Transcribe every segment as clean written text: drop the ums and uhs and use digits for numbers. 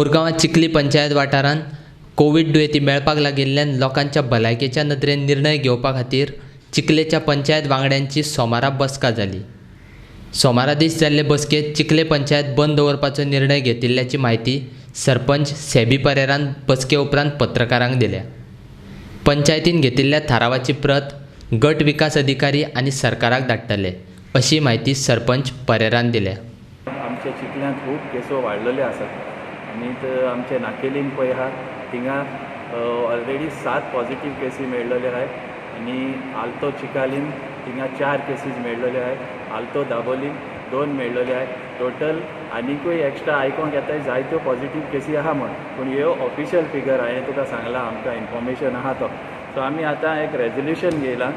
मुरगांवां चिखली पंचायत वाठारांत कोविड दुयेंती मेळपाक लागिल्ल्यान लोकांच्या भलायकेच्या नदरेन निर्णय घेवपा खातीर चिखलेच्या पंचायत वांगड्यांची सोमारा बसका जाली। सोमारा दीस जाल्ले बसकेंत चिखले पंचायत बंद दवरपाचो निर्णय घेतिल्ल्याची म्हायती सरपंच सेबी परेरान बसके उपरांत पत्रकारांक दिल्या। पंचायतीन घेतिल्ल्या थारावाची प्रत गट विकास अधिकारी आनी सरकाराक धाडटले अशी म्हायती सरपंच परेरान दिल्या। आमच्या चिखल्यांत खूब केसो वाडलेल्यो आसात आनी आमचे नाकेलीन पळय आहा थिंगा ऑलरेडी 7 पॉझिटिव्ह केसी मेळ्ळेल्यो आहात आनी आल्तो चिकालीन थिंगा 4 केसीस मेळ्ळेल्यो आहात, आल्तो दाबोलीन 2 मेळ्ळेल्यो आहात। टोटल आनीकूय एक्स्ट्रा आयकोंक येता जायत्यो पॉझिटिव्ह केसी आहा म्हण, पूण ह्यो ऑफिशियल फिगर हांवें तुका सांगलां, आमकां इन्फॉर्मेशन आहा तो। सो आमी आतां एक रेजोल्युशन घेयलां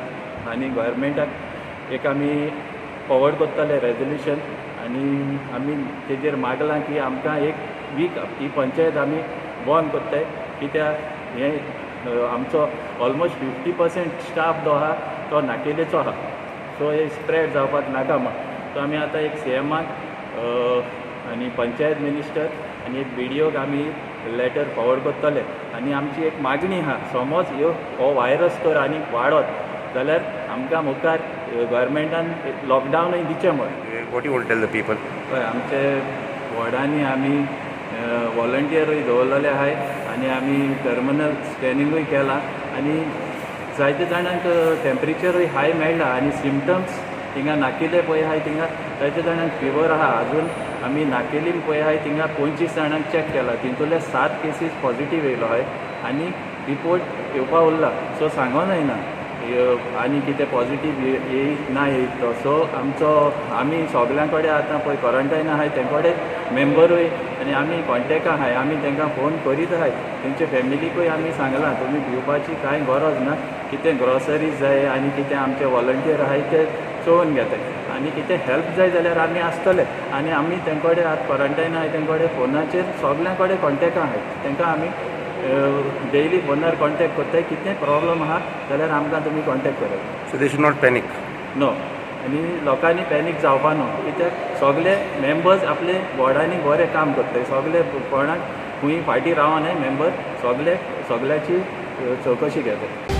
आनी गोवोरमेंटाक एक आमी फॉवर्ड करतले रेजोल्युशन आनी आमी तेजेर मागलां की आमकां एक वीक ही पंचायत आमी बंद करताय, कित्याक हें आमचो ऑलमोस्ट 50% स्टाफ जो आहा तो नाकेलेचो आहा, सो हे स्प्रेड जावपाक नाका म्हण। सो आमी आतां एक CMाक आनी पंचायत मिनिस्टर आनी एक BDOक आमी लेटर फॉवर्ड करतले आनी आमची एक मागणी आहा, समज हो व्हायरस तर आनी वाडत जाल्यार आमकां मुखार गोवोरमेंटान लॉकडावनूय दिचें म्हण। What you want to tell the people? हय, आमचे वॉर्डांनी आमी वॉलंटियरूय दवरलेले आहाय आनी आमी टर्मिनल स्कॅनिंगूय केलां आनी जायते जाणांक टेम्परेचरूय हाय मेळ्ळा आनी सिमटम्स थिंगा नाकेले पळय आहाय थिंगा जायते जाणांक फिवर आहा। आजून आमी नाकेलीन पळय आहाय थिंगा 25 जाणांक चॅक केला, तितूंतले 7 केसीस पॉझिटिव्ह येयलो आहाय आनी रिपोर्ट येवपा उरला, सो सांगो जायना आनी कितें पॉझिटिव्ह येयत ना येयत तो। सो आमी सगल्यां कडेन आतां पळय क्वॉरंटायन आहाय ते कडेन मेंबरूय आनी आमी कॉन्टेक्ट आहाय, आमी तांकां फोन करीत आहाय, तेंचे फॅमिलीकूय आमी सांगलां तुमी भिवपाची कांय गरज ना, कितें ग्रॉसरीज जाय आनी कितें आमचे वॉलंटियर आहाय ते चोवन घेताय आनी कितें हेल्प जाय जाल्यार आमी आसतले आनी आमी तेंचे कडेन आतां क्वॉरंटायन आहाय तेंचे कडेन फोनाचेर सगल्यां कडेन कॉन्टेक्ट आहाय, तांकां आमी डेली फोनार कॉन्टेक्ट करताय, कितें प्रॉब्लम आहा जाल्यार आमकां तुमी कॉन्टेक्ट करात। So they should not panic. No, आनी लोकांनी पॅनीक जावपा न्हू, कित्याक सगळे मेंबर्स आपले वॉर्डांनी बरें काम करताय, सगळे कोणाक खूंय फाटीं रावनाय मेंबर सगळ्याची चवकशी घेताय।